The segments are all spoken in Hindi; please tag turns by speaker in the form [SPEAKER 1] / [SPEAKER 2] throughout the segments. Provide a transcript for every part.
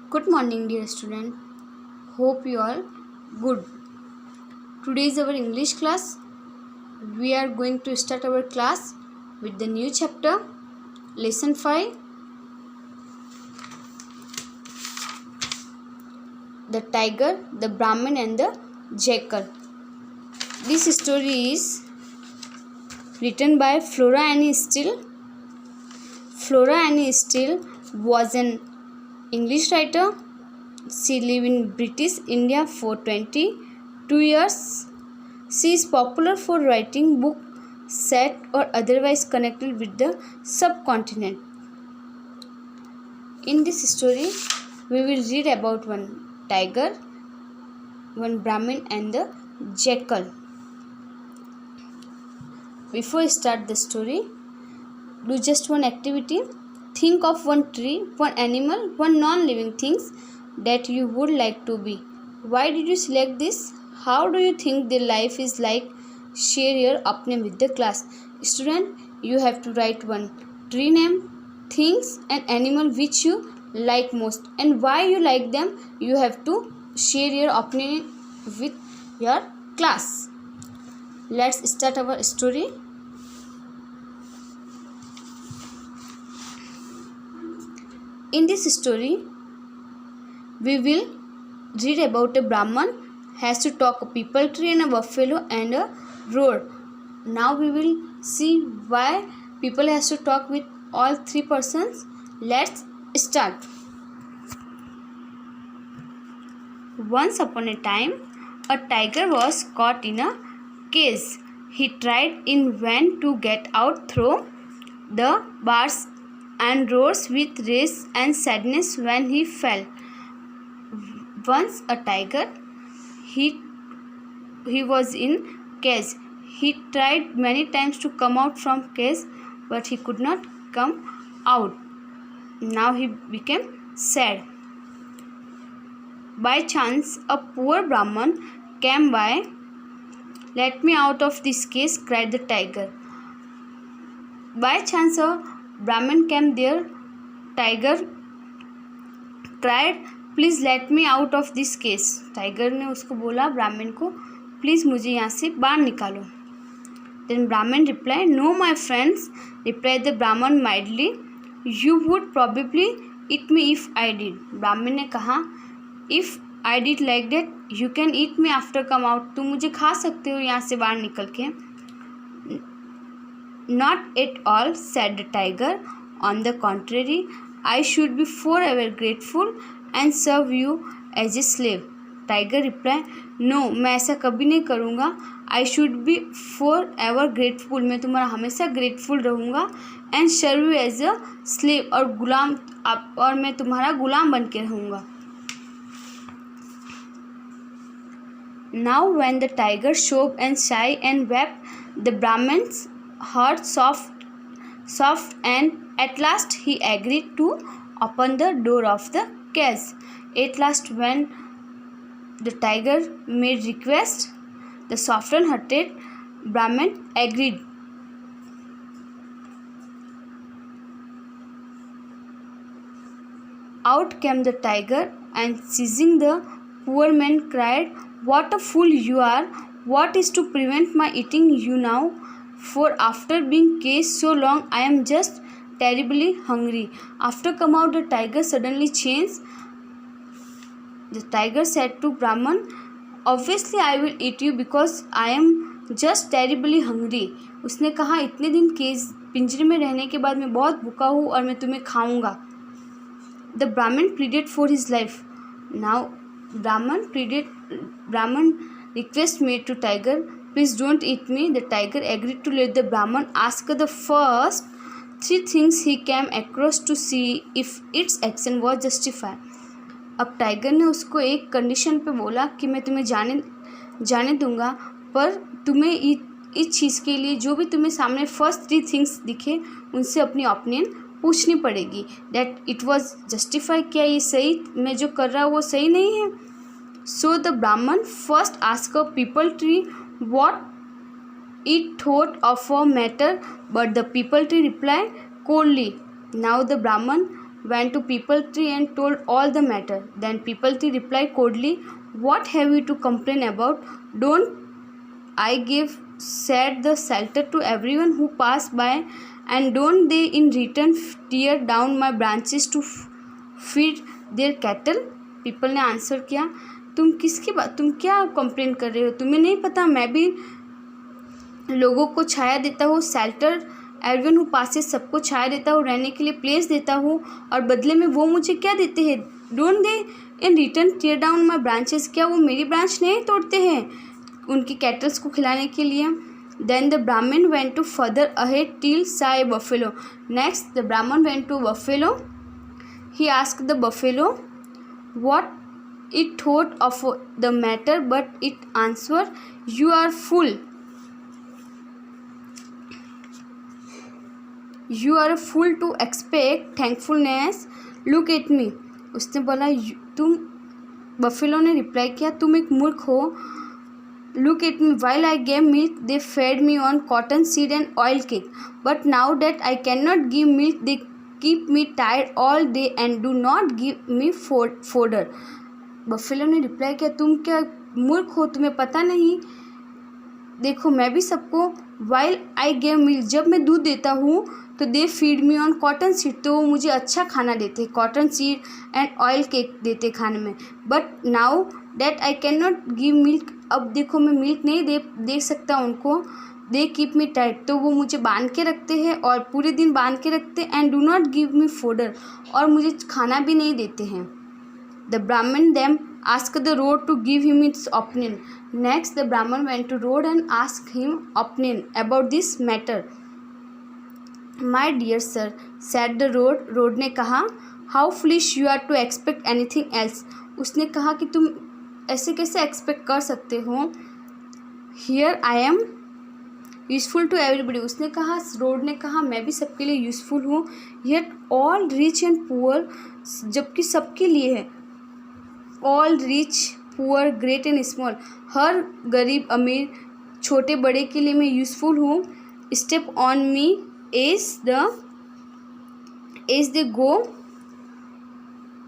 [SPEAKER 1] Good morning, dear student. Hope you all good. Today is our English class. We are going to start our class with the new chapter, lesson 5, the tiger, the Brahmin and the jackal. This story is written by Flora Annie Still. Flora Annie Still was an English writer. She lived in British India for 22 years. She is popular for writing books set or otherwise connected with the subcontinent. In this story, we will read about one tiger, one Brahmin and the jackal. Before I start the story, do just one activity. Think of one tree, one animal, one non-living things that you would like to be. Why did you select this? How do you think their life is like? Share your opinion with the class. Student, you have to write one tree name, things and animal which you like most and why you like them. You have to share your opinion with your class. Let's start our story. In this story, we will read about a Brahman has to talk a people tree and a buffalo and a road. Now we will see why people has to talk with all three persons. Let's start. Once upon a time, a tiger was caught in a cage. He tried in vain to get out through the bars and rose with rage and sadness when he fell. Once a tiger, he was in cage. He tried many times to come out from cage, but he could not come out. Now he became sad. By chance, a poor Brahman came by. "Let me out of this cage," cried the tiger. By chance, a Brahmin came there. Tiger cried, "Please let me out of this cage." Tiger ने उसको बोला ब्राह्मण को, प्लीज़ मुझे यहाँ से बाहर निकालो. Then Brahmin replied, "No, my friends," replied the Brahman mildly. "You would probably eat me if I did." ब्राह्मण ने कहा, "If I did like that, you can eat me after come out." तुम मुझे खा सकते हो यहाँ से बाहर निकल के. "Not at all," said the tiger. "On the contrary, I should be forever grateful and serve you as a slave." Tiger replied, "No, मैं ऐसा कभी नहीं करूँगा. I should be forever grateful. मैं तुम्हारा हमेशा grateful रहूँगा. And serve you as a slave, और गुलाम और मैं तुम्हारा गुलाम बन के रहूँगा." Now when the tiger sobbed and sighed and wept, the Brahman's heart soft and at last he agreed to open the door of the cage. At last when the tiger made request, the softened-hearted Brahman agreed. Out came the tiger and seizing the poor man cried, "What a fool you are! What is to prevent my eating you now? For after being caged so long, I am just terribly hungry." After come out, the tiger suddenly changed. The tiger said to Brahman, "Obviously I will eat you because I am just terribly hungry." उसने कहा, इतने दिन केज पिंजरे में रहने के बाद मैं बहुत भूखा हूँ और मैं तुम्हें खाऊंगा. The Brahman pleaded for his life. Now Brahman request made to tiger, "Please don't eat me." The tiger agreed to let the Brahman ask the first three things he came across to see if its action was justified. अब टाइगर ने उसको एक कंडीशन पे बोला कि मैं तुम्हें जाने दूंगा, पर तुम्हें इस चीज़ के लिए जो भी तुम्हें सामने फर्स्ट थ्री थिंग्स दिखे उनसे अपनी ओपिनियन पूछनी पड़ेगी. दैट इट वॉज जस्टिफाई, क्या ये सही, मैं जो कर रहा हूँ वो सही नहीं है. सो द ब्राह्मण first ask a people tree what it thought of a matter, but the people tree replied coldly. Now the Brahman went to People Tree and told all the matter. Then People Tree replied coldly, "What have you to complain about? Don't I give said the shelter to everyone who passed by, and don't they in return tear down my branches to feed their cattle?" People ने आंसर किया, तुम क्या कंप्लेन कर रहे हो? तुम्हें नहीं पता मैं भी लोगों को छाया देता हूँ, शेल्टर एवरीवन हु पासेस सबको छाया देता हूँ, रहने के लिए प्लेस देता हूँ, और बदले में वो मुझे क्या देते हैं? Don't they in return tear down my branches, क्या वो मेरी ब्रांच नहीं तोड़ते हैं उनकी कैटल्स को खिलाने के लिए? Then the Brahmin went to further ahead till saw a buffalo. Next the Brahmin went to buffalo. He asked the buffalo what it thought of the matter, but it answered, "You are fool. You are a fool to expect thankfulness. Look at me." उसने बोला, तुम बफेलो ने रिप्लाई किया, तुम एक मूर्ख हो. Look at me. While I gave milk, they fed me on cotton seed and oil cake. But now that I cannot give milk, they keep me tired all day and do not give me fodder. Buffalo ने रिप्लाई किया, तुम क्या मूर्ख हो? तुम्हें पता नहीं? देखो मैं भी सबको वाइल आई गेव मिल्क, जब मैं दूध देता हूँ तो they feed me on cotton seed, तो वो मुझे अच्छा खाना देते, cotton seed and oil cake देते खाने में. But now that I can not give milk, अब देखो मैं मिल्क नहीं दे सकता उनको. दे कीप मी टाइट, तो वो मुझे बांध के रखते हैं और पूरे दिन बांध के रखते. And do not give me fodder, और मुझे खाना भी नहीं देते हैं. The Brahmin then ask the road to give him its opinion. Next the Brahmin went to road and ask him opinion about this matter. My dear sir, said the road. Road ने कहा, how foolish you are to expect anything else. उसने कहा कि तुम ऐसे कैसे एक्सपेक्ट कर सकते हो. Here I am useful to everybody. उसने कहा, रोड ने कहा, मैं भी सबके लिए यूज़फुल हूँ. Yet all rich and poor, जबकि सबके लिए है. All rich poor great and small, हर गरीब अमीर छोटे बड़े के लिए मैं यूज़फुल हूँ. Step on me as they go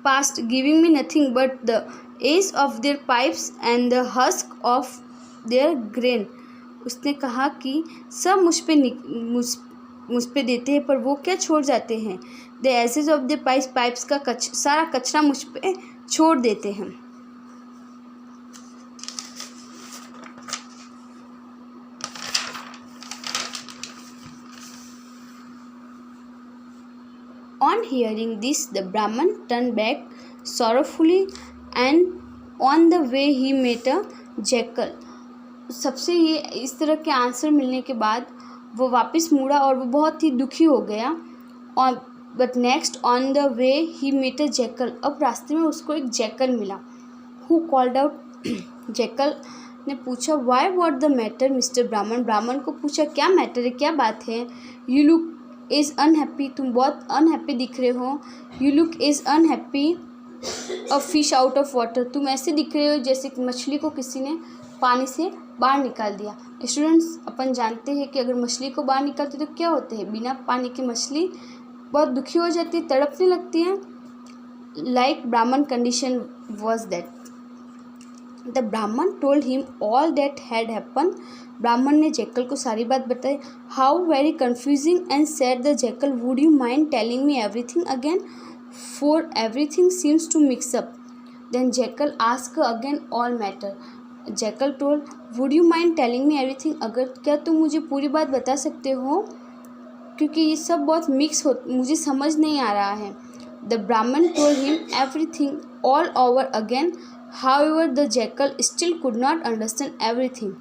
[SPEAKER 1] past giving me nothing but the edge of their pipes and the husk of their grain. उसने कहा कि सब मुझ पे देते हैं, पर वो क्या छोड़ जाते हैं? The ashes of the pipes का सारा कचरा मुझ पे छोड़ देते हैं. On hearing this, the Brahman turned back sorrowfully, and on the way he met a jackal. सबसे ये इस तरह के आंसर मिलने के बाद वो वापस मुड़ा और वो बहुत ही दुखी हो गया. और but next on the way he met a jackal. अब रास्ते में उसको एक जैकल मिला. Who called out. जैकल ने पूछा, why what the matter mister Brahmin. ब्राह्मण को पूछा, क्या मैटर है, क्या बात है? यू लुक इज़ अनहैप्पी, तुम बहुत अनहैप्पी दिख रहे हो. You look is unhappy a fish out of water, तुम ऐसे दिख रहे हो जैसे मछली को किसी ने पानी से बाहर निकाल दिया. स्टूडेंट्स, अपन जानते हैं कि अगर मछली को बाहर निकालते तो क्या होते हैं? बिना पानी की मछली बहुत दुखी हो जाती है, तड़पने लगती है. Like Brahmin condition was that. The Brahmin told him all that had happen. ब्राह्मण ने जैकल को सारी बात बताई. How very confusing and said the jackal, would you mind telling me everything again, for everything seems to mix up. Then jackal ask again all matter. Jackal told, would you mind telling me everything, अगर क्या तुम मुझे पूरी बात बता सकते हो, क्योंकि ये सब बहुत मिक्स हो, मुझे समझ नहीं आ रहा है. The Brahmin told him everything all over again. However the jackal still could not understand everything.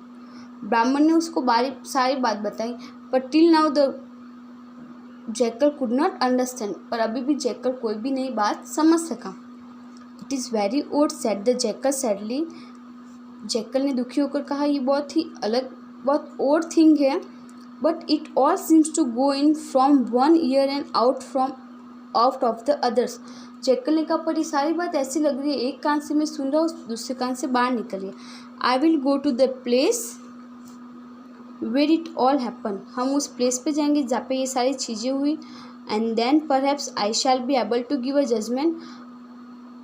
[SPEAKER 1] ब्राह्मण ने उसको सारी बात बताई, पर till now the jackal could not understand, पर अभी भी जैकल कोई भी नई बात समझ सका. It is very odd said the jackal sadly. Jackal ने दुखी होकर कहा, ये बहुत ही अलग, बहुत ओड थिंग है. But it all seems to go in from one ear and out of the others. Jackal ने कहा, पर ये सारी बात ऐसी लग रही है, एक कान से मैं सुन रहा हूँ, दूसरे कान से बाहर निकल रही है. I will go to the place where it all happen. हम उस प्लेस पे जाएंगे जहाँ पे ये सारी चीज़ें हुई. And then perhaps I shall be able to give a judgement.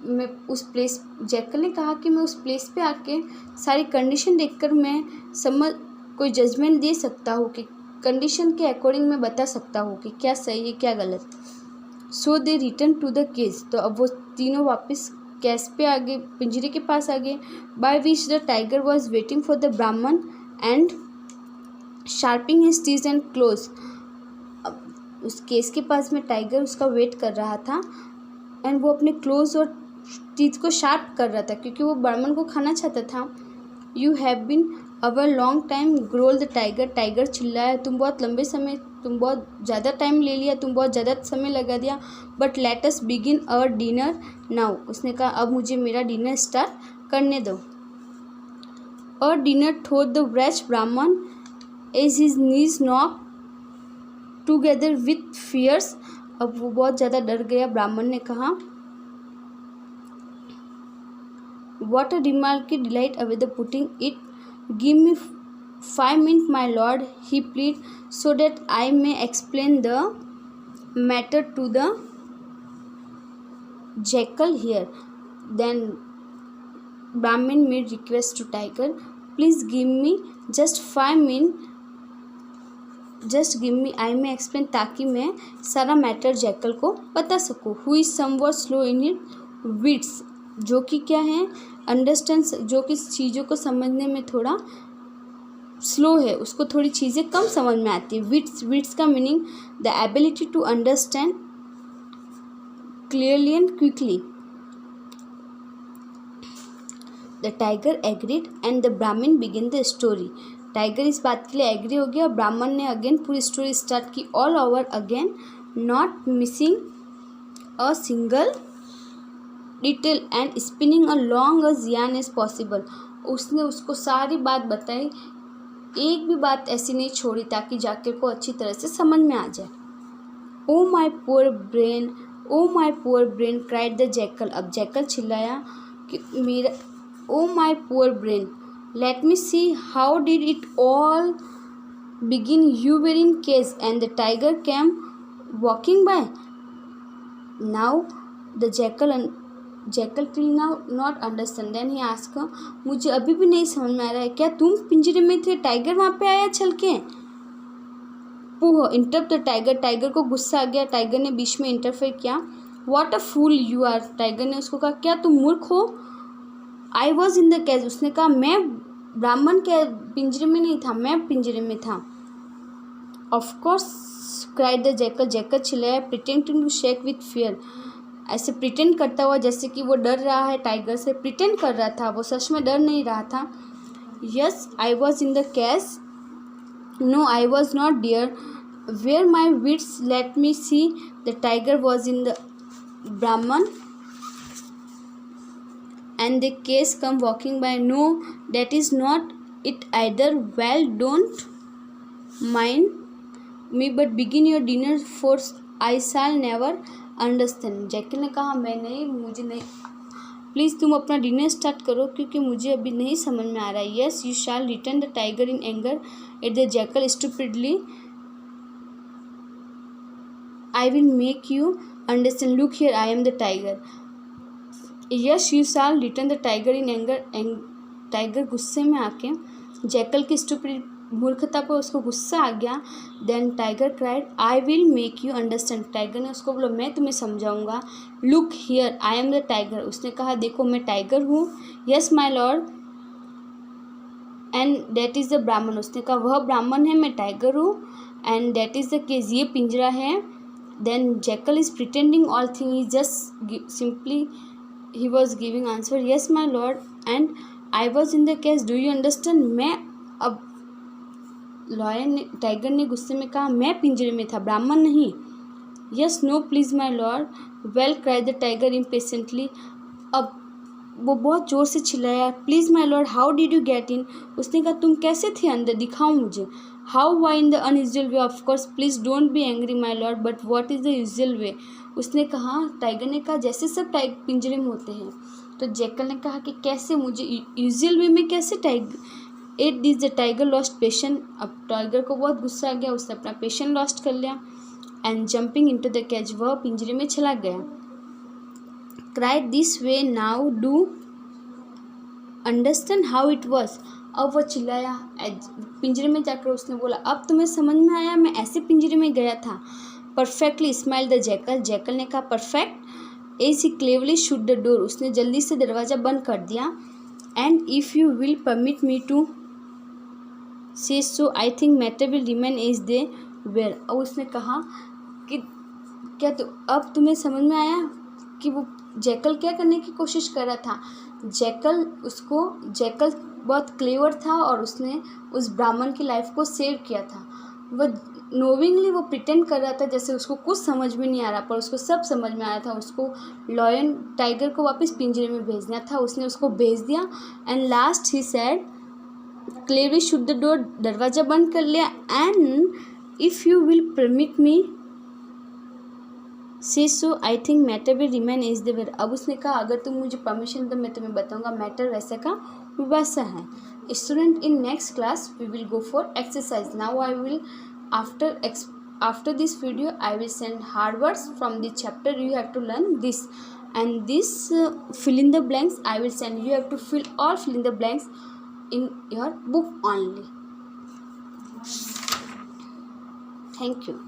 [SPEAKER 1] मैं उस प्लेस, जैकल ने कहा कि मैं उस प्लेस पे आके सारी कंडीशन देखकर मैं कोई जजमेंट दे सकता हूँ कि कंडीशन के अकॉर्डिंग मैं बता सकता हूँ कि क्या सही है क्या गलत। सो दे रिटर्न टू द केज, तो अब वो तीनों वापस केज पे आ गए, पिंजरे के पास आ गए। By which the tiger was waiting for the Brahmin and sharping his teeth and claws. अब उस केस के पास में टाइगर उसका वेट कर रहा था एंड वो अपने क्लोज और टीथ को शार्प कर रहा था क्योंकि वो ब्राह्मण को खाना चाहता था। You have been our long time growl the tiger, tiger चिल्लाया, तुम बहुत ज़्यादा टाइम ले लिया, तुम बहुत ज़्यादा समय लगा दिया। But let us begin our dinner now, उसने कहा अब मुझे मेरा डिनर स्टार्ट करने दो। और dinner thought the wretched Brahmin as his knees knock together with fears. अब वो बहुत ज़्यादा डर गया। ब्राह्मण ने कहा What a remarkable delight away the putting it. Give me 5 minutes, my lord, he pleaded, so that I may explain the matter to the jackal here. Then Brahmin made request to tiger, please give me just 5 minutes. Just give me, I may explain, ताकि मैं सारा मैटर जैकल को बता सकूँ। Who is somewhat slow in it wits, जो कि क्या है अंडरस्टैंड, जो कि चीज़ों को समझने में थोड़ा स्लो है, उसको थोड़ी चीज़ें कम समझ में आती है। विट्स का meaning the ability to understand clearly and quickly. The tiger agreed and the Brahmin begin the story. Tiger इस बात के लिए एग्री हो गया और ब्राह्मण ने अगेन पूरी स्टोरी स्टार्ट की, all over again, not missing a single detail and spinning a long a yarn as possible. उसने उसको सारी बात बताई, एक भी बात ऐसी नहीं छोड़ी ताकि जाकिर को अच्छी तरह से समझ में आ जाए। Oh my poor brain, oh my poor brain, cried the jackal. अब जैकल चिल्लाया कि मेरा, oh my poor brain, let me see, how did it all begin? You were in cage and the tiger came walking by. Now the jackal till now not understand. Then he asked her, मुझे अभी भी नहीं समझ में आ रहा है, क्या तुम पिंजरे में थे, टाइगर वहाँ पे आया चल के? इंटरप्ट द टाइगर, टाइगर को गुस्सा आ गया, टाइगर ने बीच में इंटरफेयर किया। What a fool you are, tiger ने उसको कहा, क्या तुम मूर्ख हो? I was in the cage, उसने कहा मैं ब्राह्मण के पिंजरे में नहीं था, मैं पिंजरे में था। Of course, cried the jackal, jackal चिल्लाया, pretending to shake with fear, ऐसे प्रिटेंड करता हुआ जैसे कि वो डर रहा है टाइगर से, प्रिटेंड कर रहा था, वो सच में डर नहीं रहा था। Yes I was in the cage, no I was not dear, where my wits, let me see, the tiger was in the Brahmin and the case come walking by. No, that is not it either. Well, don't mind me, but begin your dinner, for I shall never understand. Jackal ने कहा मुझे नहीं, प्लीज़ तुम अपना डिनर स्टार्ट करो क्योंकि मुझे अभी नहीं समझ में आ रहा है। Yes you shall, return the tiger in anger at the jackal stupidly, I will make you understand, look here I am the tiger. Yes you shall, return the tiger in anger, tiger गुस्से में आके, जैकल की स्टूपिड मूर्खता पर उसको गुस्सा आ गया। Then tiger cried, I will make you understand, tiger ने उसको बोला मैं तुम्हें समझाऊंगा। Look here I am the tiger, उसने कहा देखो मैं टाइगर हूँ। Yes my lord and that is the Brahmin, उसने कहा वह ब्राह्मण है, मैं टाइगर हूँ, and that is the cage, ये पिंजरा है। Then jackal is pretending all thing, he just simply he was giving answer, yes my lord and I was in the cage, do you understand। मैं, अब लॉयर ने, टाइगर ने गुस्से में कहा मैं पिंजरे में था, ब्राह्मण नहीं। Yes no please my lord, well, cried the tiger impatiently. अब वो बहुत ज़ोर से चिल्लाया, please my lord how did you get in, उसने कहा तुम कैसे थे अंदर, दिखाओ मुझे। How why in the unusual way, of course, please don't be angry my lord, but what is the usual way, उसने कहा, टाइगर ने कहा जैसे सब पिंजरे में होते हैं। तो जैकल ने कहा कि कैसे, मुझे यूजुअल वे में कैसे tiger. At this the tiger lost patience, अब टाइगर को बहुत गुस्सा आ गया, उसने अपना पेशेंस लॉस्ट कर लिया। And jumping into the cage, वह पिंजरे में चला गया। Cried this way now do understand how it was, अब वह चिल्लाया पिंजरे में जाकर उसने बोला अब तुम्हें समझ में आया मैं ऐसे पिंजरे में गया था। Perfectly smile the jackal, jackal ने कहा perfect. As he cleverly shut the door, उसने जल्दी से दरवाज़ा बंद कर दिया। And if you will permit me to say so I think matter will remain as they were, और उसने कहा कि क्या तो अब तुम्हें समझ में आया कि वो जैकल क्या करने की कोशिश कर रहा था। जैकल बहुत क्लेवर था और उसने उस ब्राह्मण की लाइफ को सेव किया था। वह नोविंगली वो प्रिटेंड कर रहा था जैसे उसको कुछ समझ में नहीं आ रहा, पर उसको सब समझ में आया था। उसको लॉयन टाइगर को वापस पिंजरे में भेजना था, उसने उसको भेज दिया। And last he said cleverly shut the door, दरवाज़ा बंद कर लिया। And if you will permit me say so I think matter will remain as the were, अब उसने कहा अगर तुम मुझे परमिशन दो मैं तुम्हें बताऊंगा मैटर वैसा का वैसा है। Student, in next class we will go for exercise. Now I will after this video I will send hard words from the chapter. You have to learn this, and this fill in the blanks I will send. You have to fill in the blanks in your book only. Thank you.